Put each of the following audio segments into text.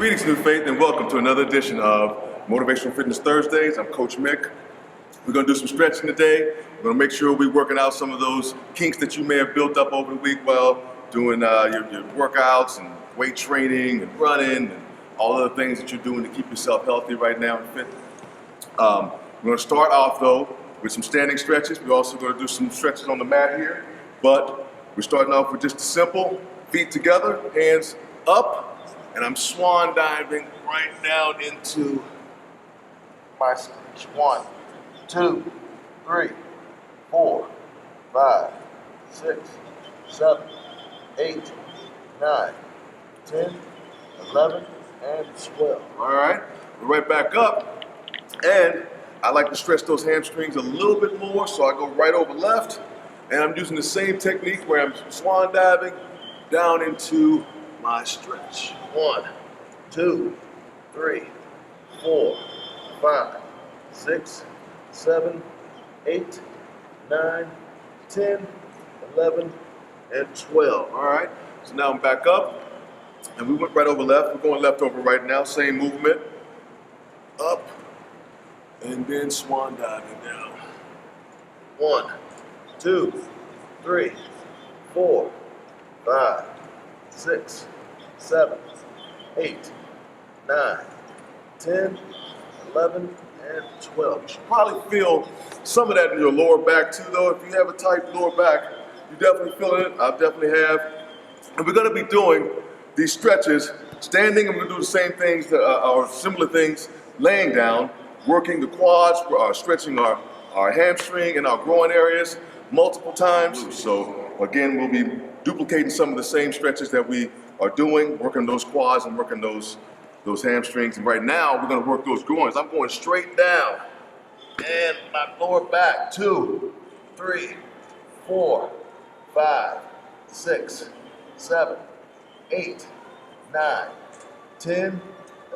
Greetings, New Faith, and welcome to another edition of Motivational Fitness Thursdays. I'm Coach Mick. We're going to do some stretching today. We're going to make sure we're working out some of those kinks that you may have built up over the week while doing your workouts and weight training and running and all other things that you're doing to keep yourself healthy right now and fit. We're going to start off, though, with some standing stretches. We're also going to do some stretches on the mat here, but we're starting off with just a simple feet together, hands up, and I'm swan diving right down into my stretch. 1, 2, 3, 4, 5, 6, 7, 8, 9, 10, 11, and 12. All right, we're right back up, and I like to stretch those hamstrings a little bit more, so I go right over left, and I'm using the same technique where I'm swan diving down into my stretch. 1, 2, 3, 4, 5, 6, 7, 8, 9, 10, 11, and 12. All right, so now I'm back up, and we went right over left. We're going left over right now. Same movement. Up, and then swan diving down. 1, 2, 3, 4, 5, 6, 7, 8, 9, 10, 11, and 12. You should probably feel some of that in your lower back too, though. If you have a tight lower back, you definitely feel it. I definitely have. And we're going to be doing these stretches standing, and we're going to do the same things or similar things laying down, working the quads, stretching our hamstring and our groin areas multiple times. So again, we'll be duplicating some of the same stretches that we are doing, working those quads and working those hamstrings. And right now, we're going to work those groins. I'm going straight down, and my lower back. 2, 3, 4, 5, 6, 7, 8, 9, 10,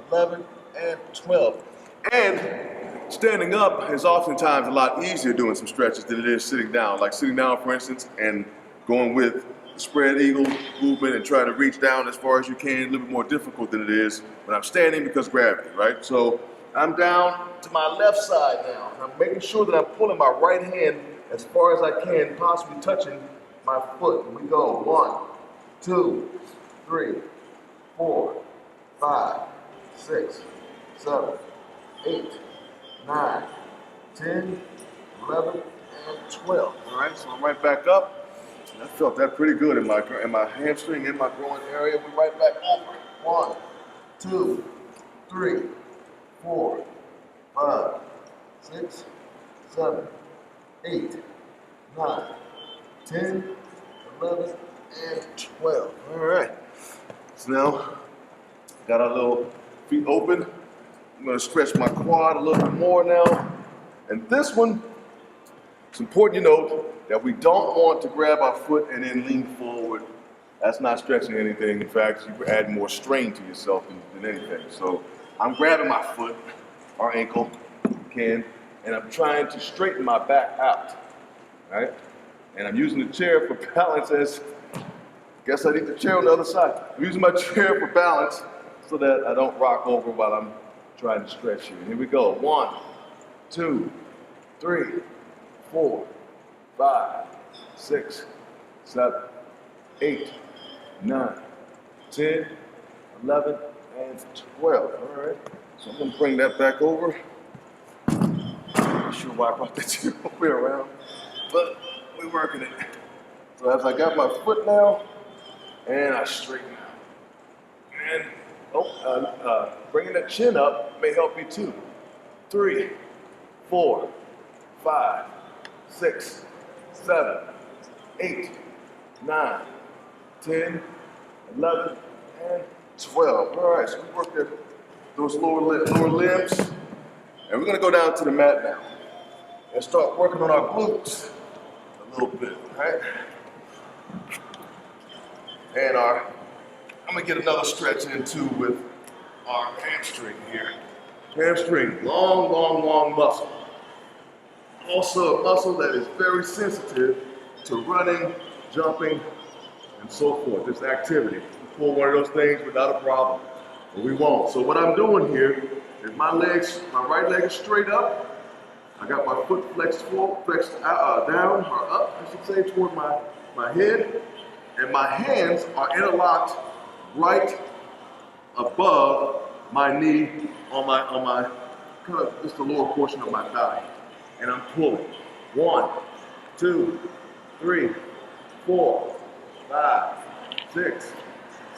11, and 12. And standing up is oftentimes a lot easier doing some stretches than it is sitting down. Like sitting down, for instance, and going with the spread eagle movement and trying to reach down as far as you can, a little bit more difficult than it is when I'm standing because gravity, right? So I'm down to my left side now. I'm making sure that I'm pulling my right hand as far as I can, possibly touching my foot. And we go 1, 2, 3, 4, 5, 6, 7, 8, 9, 10, 11, and 12. All right, so I'm right back up. I felt that pretty good in my hamstring, in my groin area. We're right back over. 1, 2, 3, 4, 5, 6, 7, 8, 9, 10, 11, and 12. All right. So now, got our little feet open. I'm going to stretch my quad a little bit more now. And this one, it's important you note that we don't want to grab our foot and then lean forward. That's not stretching anything. In fact, you add more strain to yourself than anything. So I'm grabbing my foot or ankle, and I'm trying to straighten my back out, right? And I'm using the chair for balance as, guess I need the chair on the other side. I'm using my chair for balance so that I don't rock over while I'm trying to stretch here. Here we go. 1, 2, 3, 4, 5, 6, 7, 8, 9, 10, 11, and 12. All right. So I'm going to bring that back over. Not sure why I brought that chair over here around, but we're working it. So as I got my foot now, and I straighten out. And bringing that chin up may help you too. 3, 4, 5, 6, 7, 8, 9, 10, 11, and 12. All right, so we worked those lower limbs, and we're going to go down to the mat now and start working on our glutes a little bit, right? And I'm going to get another stretch in too with our hamstring here. Hamstring, long muscle. Also a muscle that is very sensitive to running, jumping, and so forth. This activity. You pull one of those things without a problem. but we won't. So what I'm doing here is my right leg is straight up. I got my foot flexed down or up, I should say, toward my head, and my hands are interlocked right above my knee on my kind of just the lower portion of my thigh, and I'm pulling. 1, 2, 3, 4, 5, 6,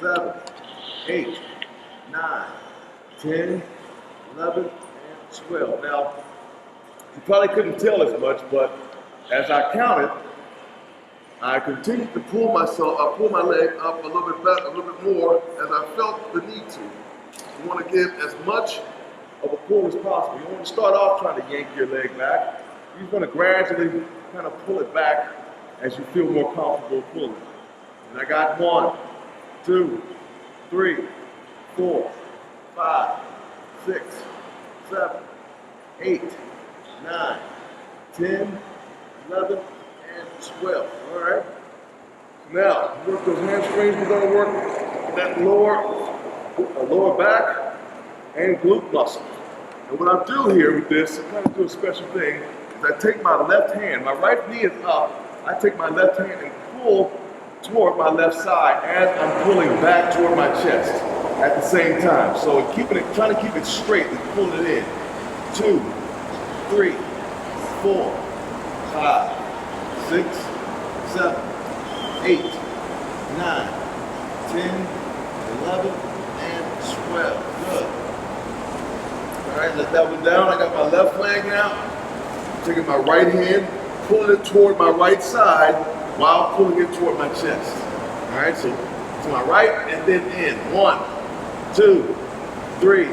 7, 8, 9, 10, 11, and 12. Now, you probably couldn't tell as much, but as I counted, I continued to pull my leg up a little bit more as I felt the need to. You want to give as much of a pull as possible. You don't want to start off trying to yank your leg back. You just want to gradually kind of pull it back as you feel more comfortable pulling. And I got 1, 2, 3, 4, 5, 6, 7, 8, 9, 10, 11, and 12. All right. Now, work those hamstrings. We're going to work that lower back and glute muscle. And what I do here with this, I kind of do a special thing, is I take my left hand, my right knee is up, I take my left hand and pull toward my left side as I'm pulling back toward my chest at the same time. So trying to keep it straight and pulling it in. 2, 3, 4, 5, 6, 7, 8, 9, 10, 11, and 12. Good. All right, let that one down. I got my left leg now. I'm taking my right hand, pulling it toward my right side while pulling it toward my chest. All right, so to my right and then in. 1, 2, 3,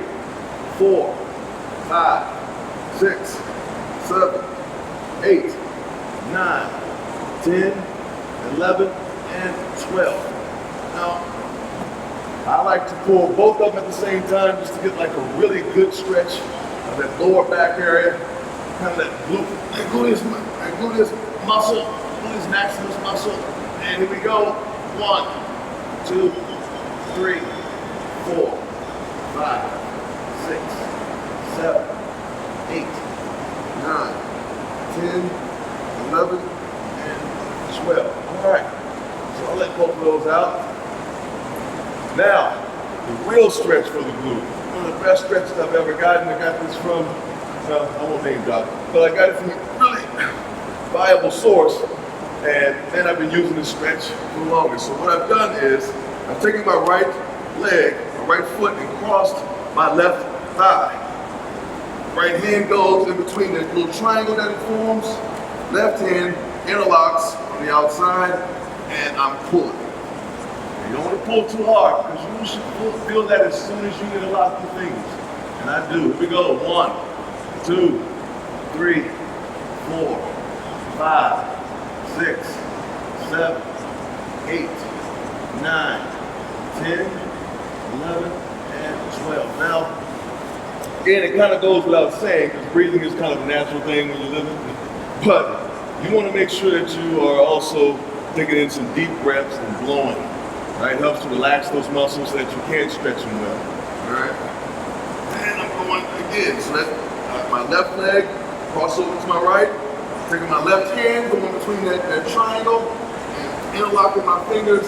4, 5, 6, 7, 8, 9, 10, 11, and 12. Now, I like to pull both of them at the same time just to get like a really good stretch of that lower back area. Kind of that gluteus muscle, gluteus maximus muscle. And here we go. 1, 2, 3, 4, 5, 6, 7, 8, 9, 10, 11, and 12. All right. So I'll let both of those out. Now, the real stretch for the glute. One of the best stretches I've ever gotten. I got this from, well, I won't name drop, but I got it from a really viable source. And then I've been using this stretch for the longest. So what I've done is, I've taken my right leg, my right foot, and crossed my left thigh. Right hand goes in between the little triangle that it forms. Left hand interlocks on the outside, and I'm pulling. You don't want to pull too hard because you should feel that as soon as you interlock your fingers. And I do. Here we go. 1, 2, 3, 4, 5, 6, 7, 8, 9, 10, 11, and 12. Now, again, it kind of goes without saying because breathing is kind of a natural thing when you're living. But you want to make sure that you are also taking in some deep breaths and blowing. Right, helps to relax those muscles so that you can stretch them well. All right, and I'm going again. So that's my left leg, cross over to my right, taking my left hand, going between that triangle, and interlocking my fingers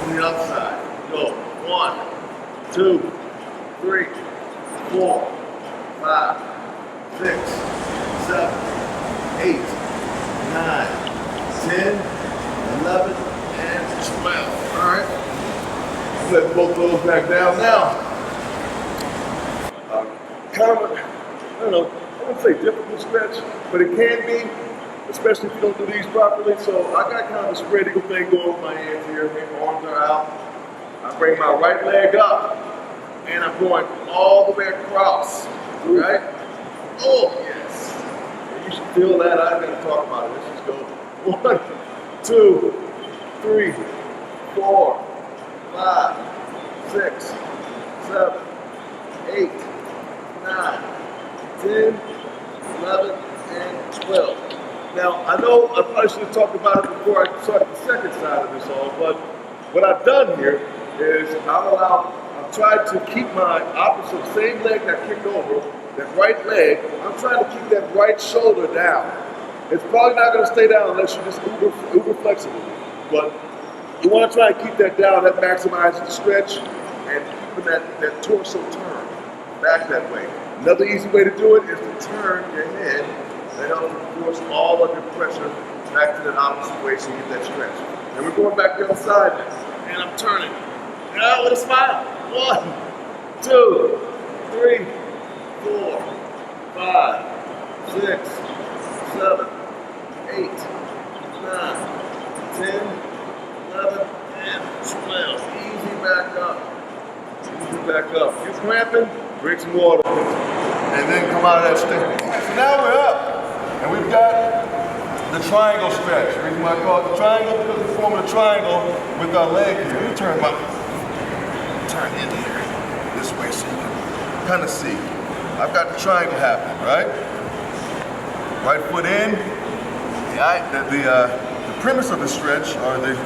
on the outside. Go. 1, 2, 3, 4, 5, 6, 7, 8, 9, 10, 11, and 12. All right, let both of those back down now. Kind of, I don't know, I wouldn't say difficult stretch, but it can be, especially if you don't do these properly. So I got kind of a spread eagle thing going with my hands here. My arms are out. I bring my right leg up, and I'm going all the way across. All right? Oh, yes. You should feel that. I'm going to talk about it. Let's just go. 1, 2, 3, 4, 5, 6, 7, 8, 9, 10, 11, and 12. Now, I know I probably should have talked about it before I started the second side of this all, but what I've done here is I've allowed I'm trying to keep my opposite, same leg that kicked over, that right leg, I'm trying to keep that right shoulder down. It's probably not going to stay down unless you're just uber flexible. But you want to try and keep that down. That maximizes the stretch and keeping that torso turned back that way. Another easy way to do it is to turn your head and help you force all of your pressure back to that opposite way so you get that stretch. And we're going back the other side now. And I'm turning. Now with a smile. 1, 2, 3, 4, 5, 6, 7, 8, 9, 10, 11, and 12. Easy back up. Easy back up. If you're cramping, drink some water. And then come out of that step. So now we're up. And we've got the triangle stretch. The reason why I call it the triangle because we're forming a triangle with our leg here. Let me turn in here this way so you can kind of see. I've got the triangle happening, right? Right foot in. The premise of the stretch, or the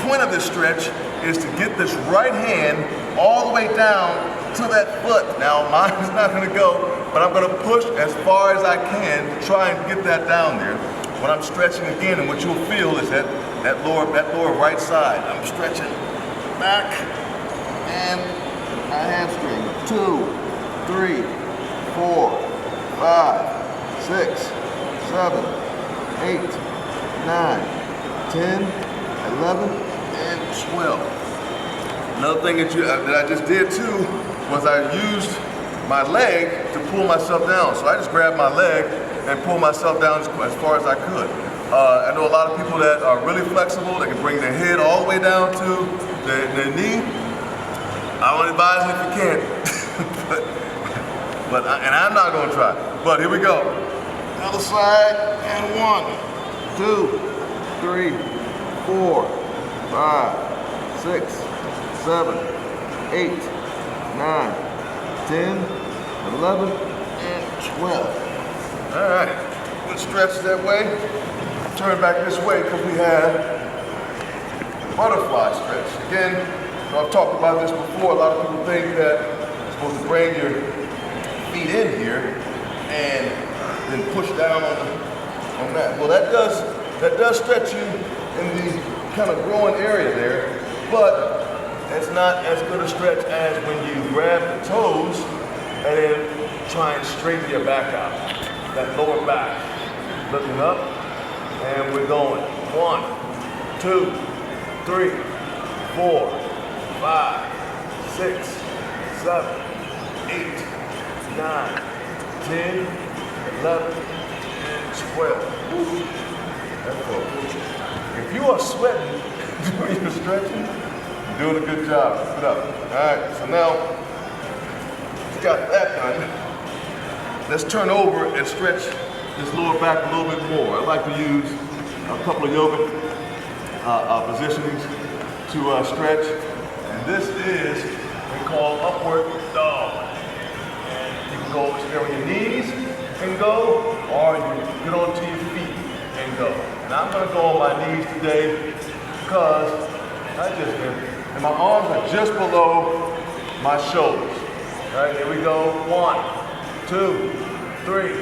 point of this stretch, is to get this right hand all the way down to that foot. Now mine is not going to go, but I'm going to push as far as I can to try and get that down there. When I'm stretching again, and what you'll feel is that lower right side. I'm stretching back and my hamstring. 2, 3, 4, 5, 6, 7, 8, 9, 10, 11, and 12. Another thing that I just did too was I used my leg to pull myself down. So I just grabbed my leg and pulled myself down as far as I could. I know a lot of people that are really flexible. They can bring their head all the way down to their knee. I don't advise it if you can't. and I'm not going to try. But here we go. Other side, and 1, 2, 3, 4, 5, 6, 7, 8, 9, 10, 11, and 12. All right, good stretch that way. Turn back this way because we have butterfly stretch. Again, I've talked about this before. A lot of people think that you're supposed to bring your feet in here and then push down on that. Well, that does stretch you in the kind of growing area there, but it's not as good a stretch as when you grab the toes and then try and straighten your back out. That lower back. Looking up, and we're going. 1, 2, 3, 4, 5, 6, 7, 8, 9, 10, 11, and 12. Woo. That's cool. If you are sweating doing your stretching, you're doing a good job. Keep it up. All right, so now we got that done. Let's turn over and stretch this lower back a little bit more. I like to use a couple of yoga positionings to stretch. And this is what we call upward dog. And you can go stay on your knees and go, or you can get onto your feet and go. And I'm going to go on my knees today because and my arms are just below my shoulders. All right, here we go. 1, 2, 3,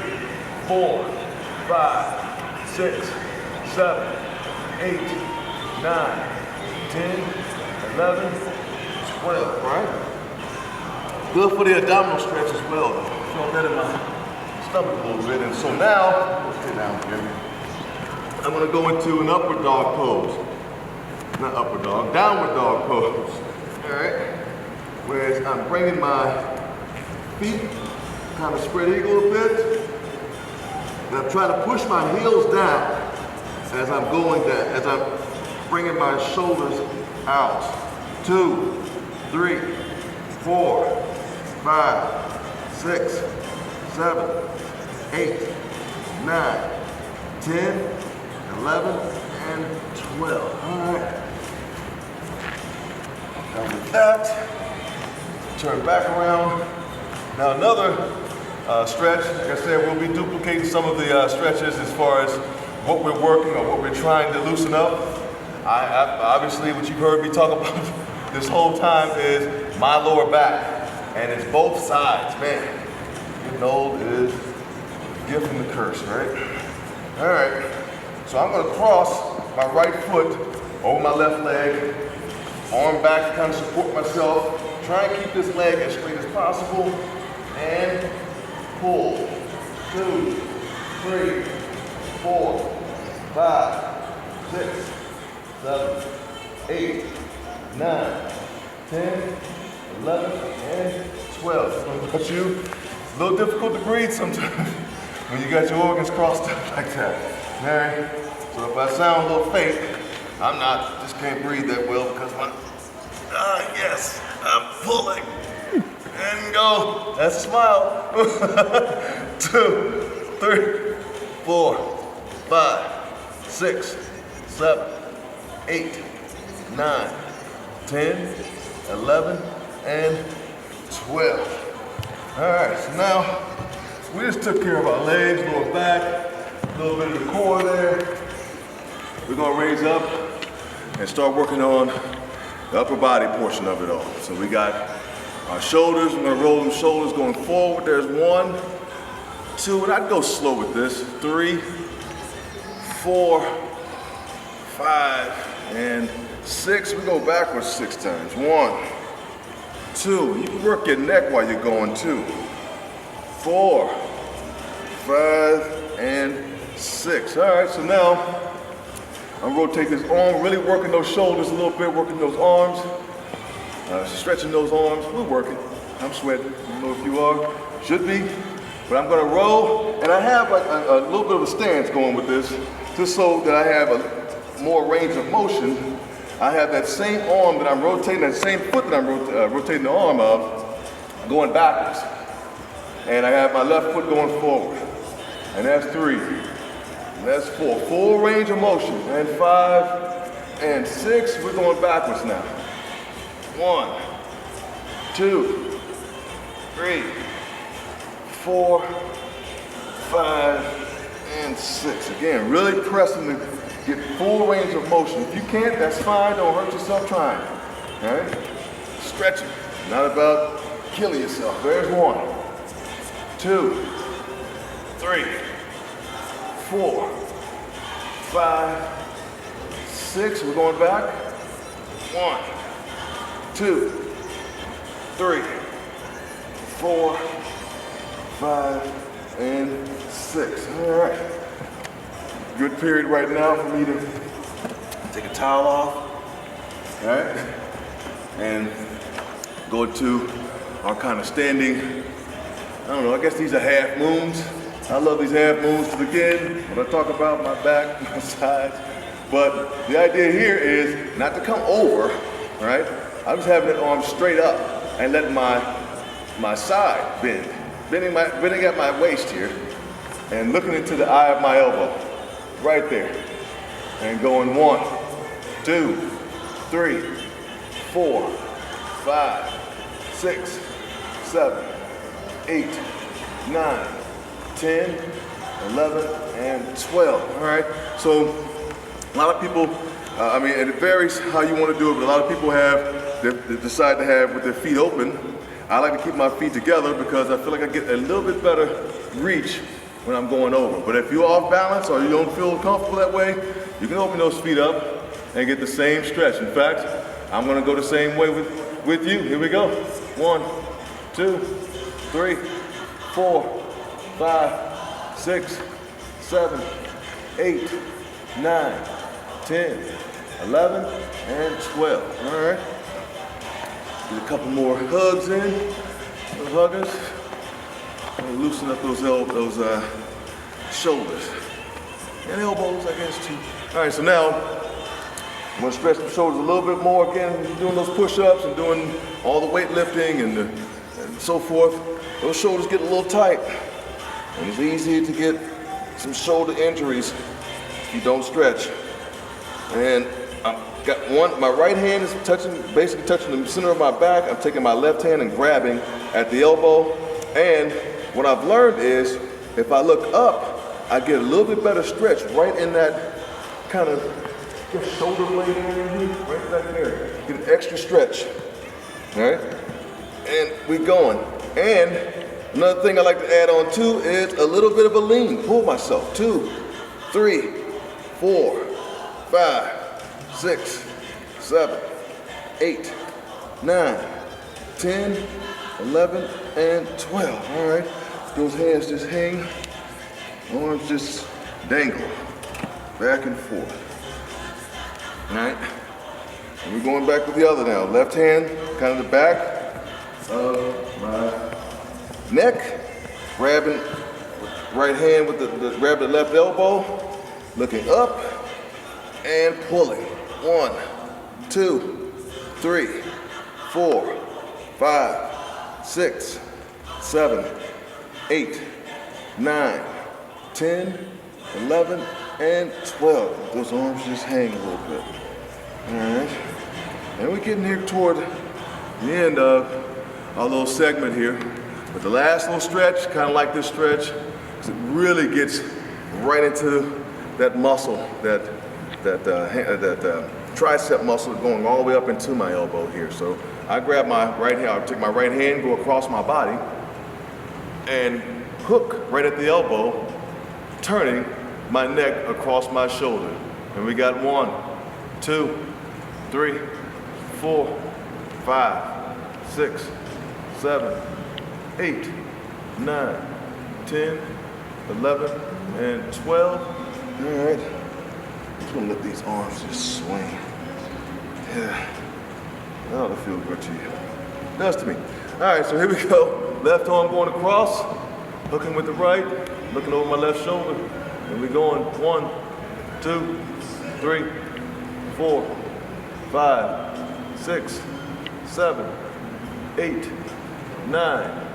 4, 5, 6, 7, 8, 9, 10, 11, 12, right? Good for the abdominal stretch as well. I felt that in my stomach a little bit. And so now, let's get down here. I'm gonna go into an upward dog pose. Not upward dog, downward dog pose. All right? Whereas I'm bringing my feet kind of spread eagle a bit. And I'm trying to push my heels down as I'm going down, as I'm bringing my shoulders out. 2, 3, 4, 5, 6, 7, 8, 9, 10, 11, and 12. All right. Now with that, turn back around. Now another stretch, like I said, we'll be duplicating some of the stretches as far as what we're working or what we're trying to loosen up. Obviously, what you've heard me talk about this whole time is my lower back. And it's both sides, man. Getting old is a gift and a curse, right? All right, so I'm gonna cross my right foot over my left leg, arm back to kind of support myself. Try and keep this leg as straight as possible, and pull. 2, 3, 4, 5, 6, 7, 8, 9, 10, 11, and 12. But you, it's a little difficult to breathe sometimes when you got your organs crossed up like that. All right? So if I sound a little fake, I'm not, just can't breathe that well because my, yes, I'm pulling. And go. That's a smile. 2, 3, 4, 5, 6, 7, 8, 9, 10, 11, and 12. All right, so now we just took care of our legs, lower back, a little bit of the core there. We're gonna raise up and start working on the upper body portion of it all. So we got our shoulders, we're gonna roll them shoulders going forward. There's 1, 2, and I'd go slow with this. 3, 4, 5, and 6. We go backwards 6 times. 1, 2. You can work your neck while you're going 2, 4, 5, and 6. All right, so now I'm rotating this arm, really working those shoulders a little bit, working those arms, stretching those arms. We're working. I'm sweating. I don't know if you are. Should be. But I'm gonna roll, and I have like a little bit of a stance going with this, just so that I have a more range of motion. I have that same arm that I'm rotating, that same foot that I'm rotating the arm of, going backwards. And I have my left foot going forward. And that's 3. And that's 4. Full range of motion. And 5 and 6. We're going backwards now. 1, 2, 3, 4, 5, and 6. Again, really pressing to get full range of motion. If you can't, that's fine. Don't hurt yourself trying. All right? Stretching. Not about killing yourself. There's 1, 2, 3, 4, 5, 6. We're going back. 1, 2, 3, 4, 5, and 6. All right. Good period right now for me to take a towel off, all right, and go to our kind of standing, I don't know, I guess these are half moons. I love these half moons to begin when I talk about my back, my sides. But the idea here is not to come over, right? I'm just having that arm straight up and letting my side bend. Bending at my waist here and looking into the eye of my elbow. Right there. And going 1, 2, 3, 4, 5, 6, 7, 8, 9, 10, 11, and 12. All right. So a lot of people, and it varies how you want to do it, but a lot of people they decide to have with their feet open. I like to keep my feet together because I feel like I get a little bit better reach when I'm going over. But if you're off balance or you don't feel comfortable that way, you can open those feet up and get the same stretch. In fact, I'm gonna go the same way with you. Here we go. 1, 2, 3, 4, 5, 6, 7, 8, 9, 10, 11, and 12. All right. Get a couple more hugs in, those huggers. And loosen up those shoulders and elbows, I guess, too. All right, so now I'm gonna stretch the shoulders a little bit more again. Doing those push-ups and doing all the weightlifting and so forth. Those shoulders get a little tight, and it's easy to get some shoulder injuries if you don't stretch. And I've got my right hand is basically touching the center of my back. I'm taking my left hand and grabbing at the elbow. And what I've learned is if I look up, I get a little bit better stretch right in that kind of Just shoulder blade area here, right back there. Get an extra stretch. All right? And we're going. And another thing I like to add on too is a little bit of a lean. Pull myself. 2, 3, 4, 5, 6, 7, 8, 9, 10, 11, and 12. All right. Those hands just hang. Arms just dangle. Back and forth. All right. And we're going back with the other now. Left hand, kind of the back of my neck. Grabbing right hand with grab the left elbow. Looking up and pulling. 1, 2, 3, 4, 5, 6, 7, 8, 9, 10, 11, and 12. Those arms just hang a little bit. All right. And we're getting here toward the end of our little segment here. But the last little stretch, kind of like this stretch, because it really gets right into that muscle, that tricep muscle going all the way up into my elbow here. So I grab my right hand, I'll take my right hand, go across my body, and hook right at the elbow, turning my neck across my shoulder. And we got 1, 2, 3, 4, 5, 6, 7, 8, 9, 10, 11, and 12. All right. Just gonna let these arms just swing. Yeah. That ought to feel good to you. It does to me. All right, so here we go. Left arm going across, hooking with the right, looking over my left shoulder. And we're going 1, 2, 3, 4, 5, 6, 7, 8, 9,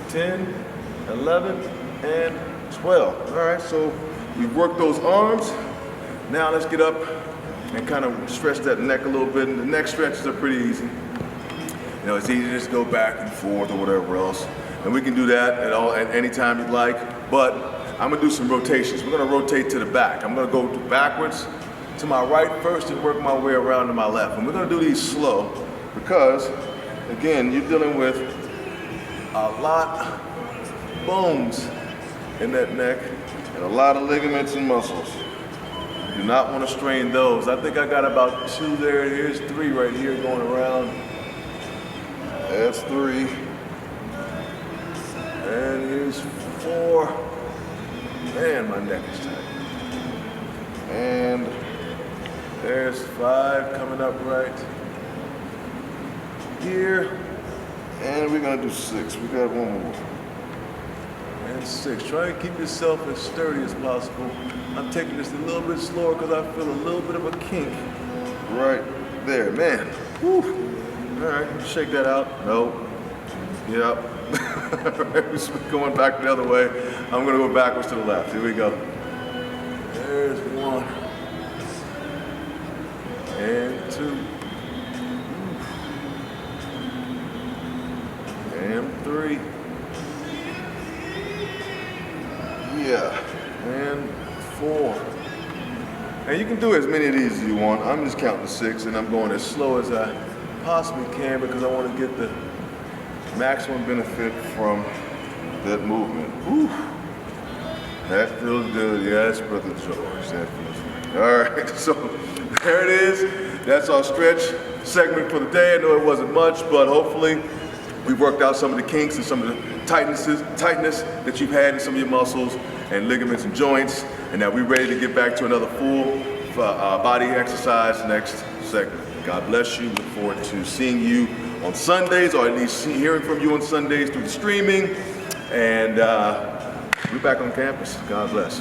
10, 11, and 12. All right, so we've worked those arms. Now let's get up and kind of stretch that neck a little bit. And the neck stretches are pretty easy. You know, it's easy to just go back and forth or whatever else. And we can do that at any time you'd like. But I'm gonna do some rotations. We're gonna rotate to the back. I'm gonna go backwards to my right first and work my way around to my left. And we're gonna do these slow because, again, you're dealing with a lot of bones in that neck and a lot of ligaments and muscles. You do not want to strain those. I think I got about 2 there. Here's 3 right here going around. That's 3. And here's 4. Man, my neck is tight. And there's 5 coming up right here. And we're gonna do 6. We got 1 more. And 6. Try and keep yourself as sturdy as possible. I'm taking this a little bit slower because I feel a little bit of a kink right there. Man, whew. All right, shake that out. No. Yep. All right, we're going back the other way. I'm gonna go backwards to the left. Here we go. There's 1. And 2. And 3. Yeah. And 4. And you can do as many of these as you want. I'm just counting to 6 and I'm going as slow as I possibly can because I want to get the maximum benefit from that movement. Whew. That feels good. Yes, Brother George. That feels good. All right, so there it is. That's our stretch segment for the day. I know it wasn't much, but hopefully we worked out some of the kinks and some of the tightness that you've had in some of your muscles and ligaments and joints, and now we're ready to get back to another full body exercise next segment. God bless you. Look forward to seeing you on Sundays, or at least hearing from you on Sundays through the streaming. And we're back on campus. God bless.